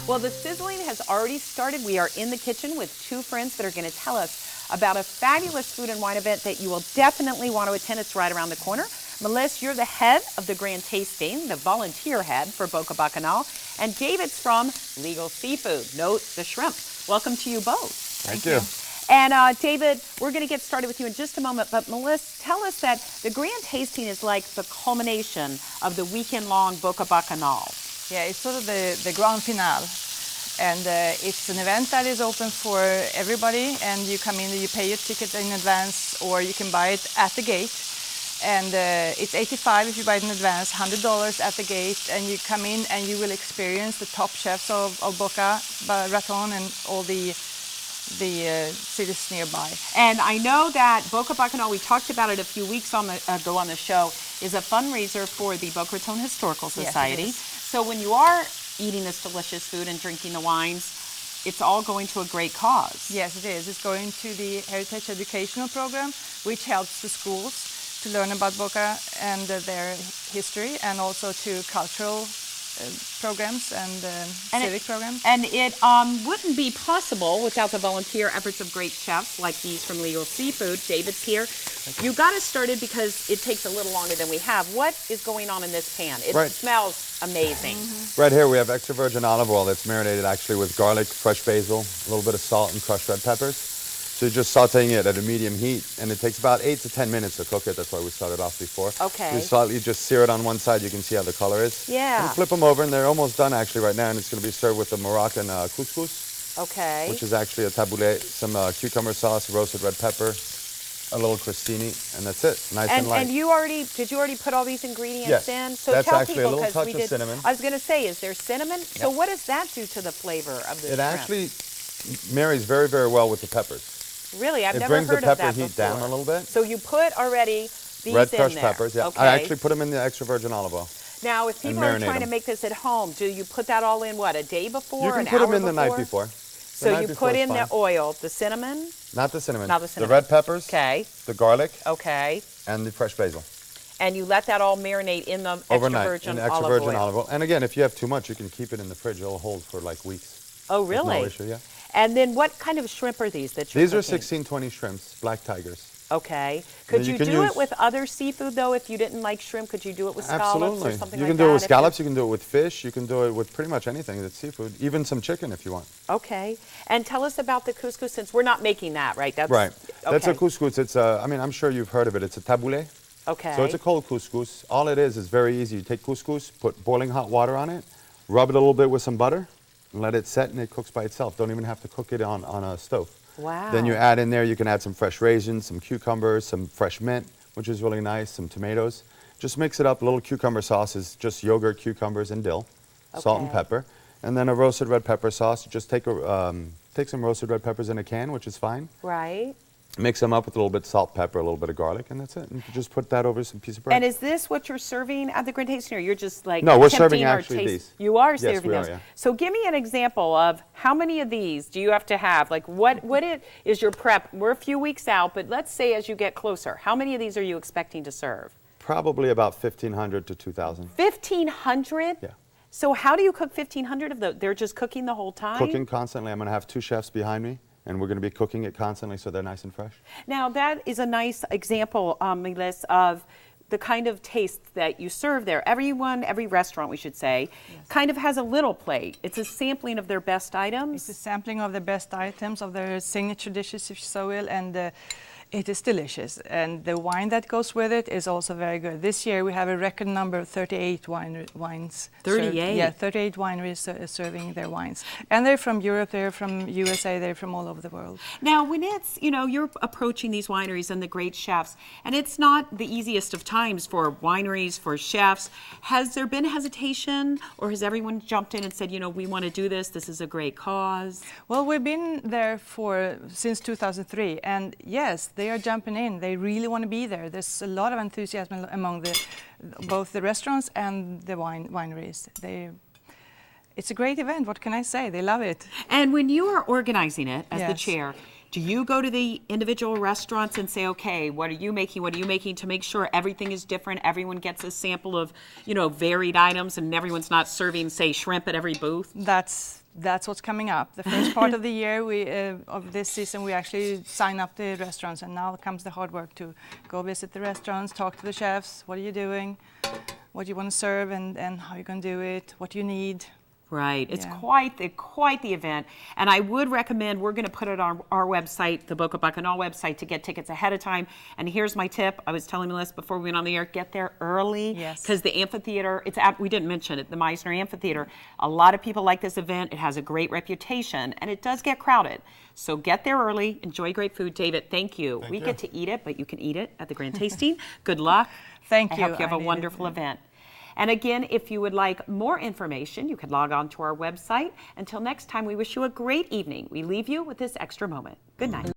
Well, the sizzling has already started. We are in the kitchen with two friends that are going to tell us about a fabulous food and wine event that you will definitely want to attend. It's right around the corner. Melissa, you're the head of the Grandtasting, the volunteer head for Boca Bacanal, and David's from Legal Seafood. Note the shrimp. Welcome to you both. Thank you. And David, we're going to get started with you in just a moment, but Melissa, tell us that the Grandtasting is like the culmination of the weekend-long Boca Bacanal. Yeah, it's sort of the grand finale. And it's an event that is open for everybody, and you come in, you pay your ticket in advance, or you can buy it at the gate. And it's $85 if you buy it in advance, $100 at the gate, and you come in and you will experience the top chefs of Boca Raton and all the cities nearby. And I know that Boca Bacanal, we talked about it a few weeks ago on the show, is a fundraiser for the Boca Raton Historical Society. Yes, so when you are eating this delicious food and drinking the wines, it's all going to a great cause. Yes, it is. It's going to the Heritage Educational Program, which helps the schools to learn about Boca and their history, and also to cultural programs and civic programs. And it wouldn't be possible without the volunteer efforts of great chefs like these from Legal Seafood. David's here. You got us started because it takes a little longer than we have. What is going on in this pan? It smells amazing. Right here we have extra virgin olive oil that's marinated actually with garlic, fresh basil, a little bit of salt, and crushed red peppers. So you're just sauteing it at a medium heat, and it takes about 8 to 10 minutes to cook it. That's why we started off before. Okay. You just sear it on one side. You can see how the color is. Yeah. And flip them over, and they're almost done actually right now, and it's going to be served with the Moroccan couscous. Okay. Which is actually a tabouleh, some cucumber sauce, roasted red pepper, a little crostini, and that's it. Nice and light. And did you already put all these ingredients in? So that's tell actually people, a little touch we of did, cinnamon. I was going to say, is there cinnamon? Yep. So what does that do to the flavor of the shrimp? It actually marries very, very well with the peppers. Really? I've never brings heard the of that pepper heat before. down a little bit. So you put already these red in crushed there. peppers, yeah. Okay. I actually put them in the extra virgin olive oil. Now, if people are trying to make this at home, do you put that all in, what, a day before, you can an put hour them in before? the night before. So you put in the oil, the cinnamon? Not the cinnamon. Not the cinnamon. The red peppers. Okay. The garlic. Okay. And the fresh basil. And you let that all marinate in the overnight, extra virgin olive oil. And again, if you have too much, you can keep it in the fridge. It'll hold for like weeks. Oh, really? No issue, yeah. And then what kind of shrimp are these that you're These are cooking? 1620 shrimps, black tigers. Okay. Could you do it with other seafood, though? If you didn't like shrimp, could you do it with scallops or something like that? You can do it with scallops, you can do it with fish, you can do it with pretty much anything that's seafood, even some chicken if you want. Okay. And tell us about the couscous, since we're not making that, right? That's, right. Okay. That's a couscous. It's a, I mean, I'm sure you've heard of it. It's a tabouleh. Okay. So it's a cold couscous. All it is very easy. You take couscous, put boiling hot water on it, rub it a little bit with some butter, and let it set, and it cooks by itself. Don't even have to cook it on a stove. Wow. Then you add in there, you can add some fresh raisins, some cucumbers, some fresh mint, which is really nice, some tomatoes. Just mix it up. A little cucumber sauce is just yogurt, cucumbers, and dill, salt and pepper. And then a roasted red pepper sauce. You just take some roasted red peppers in a can, which is fine. Right. Mix them up with a little bit of salt, pepper, a little bit of garlic, and that's it. And you just put that over some piece of bread. And is this what you're serving at the Grandtasting, or you're just like No, we're serving actually these. You are Yes, serving we are, those. yeah. So give me an example of how many of these do you have to have? Like what is your prep? We're a few weeks out, but let's say as you get closer, how many of these are you expecting to serve? Probably about 1,500 to 2,000. 1,500? Yeah. So how do you cook 1,500 of those? They're just cooking the whole time? Cooking constantly. I'm going to have 2 chefs behind me, and we're going to be cooking it constantly so they're nice and fresh. Now that is a nice example, Melissa, of the kind of taste that you serve there. Every restaurant, we should say, kind of has a little plate. It's a sampling of their best items. It's a sampling of the best items, of their signature dishes, if you so will, and it is delicious. And the wine that goes with it is also very good. This year we have a record number of 38 wines. 38? Yeah, 38 wineries serving their wines. And they're from Europe, they're from USA, they're from all over the world. Now, when it's, you're approaching these wineries and the great chefs, and it's not the easiest of times for wineries, for chefs, has there been hesitation, or has everyone jumped in and said, we want to do this is a great cause? Well, we've been there since 2003, and yes, they are jumping in. They really want to be there. There's a lot of enthusiasm among both the restaurants and the wineries. It's a great event. What can I say? They love it. And when you are organizing it as the Yes. chair, Do you go to the individual restaurants and say, okay, what are you making? What are you making, to make sure everything is different? Everyone gets a sample of, varied items, and everyone's not serving, say, shrimp at every booth? That's what's coming up. The first part of the year, of this season, we actually sign up the restaurants, and now comes the hard work to go visit the restaurants, talk to the chefs. What are you doing? What do you want to serve, and how you're going to do it? What do you need? Right. It's Yeah. quite the event. And I would recommend, we're going to put it on our website, the Boca Bacchanal website, to get tickets ahead of time. And here's my tip. I was telling Melissa before we went on the air, get there early. Yes. Because the amphitheater, we didn't mention it, the Meisner Amphitheater. A lot of people like this event. It has a great reputation, and it does get crowded. So get there early. Enjoy great food. David, thank you. We get to eat it, but you can eat it at the Grandtasting. Good luck. Thank you. I hope you have a wonderful event. And again, if you would like more information, you can log on to our website. Until next time, we wish you a great evening. We leave you with this extra moment. Good night.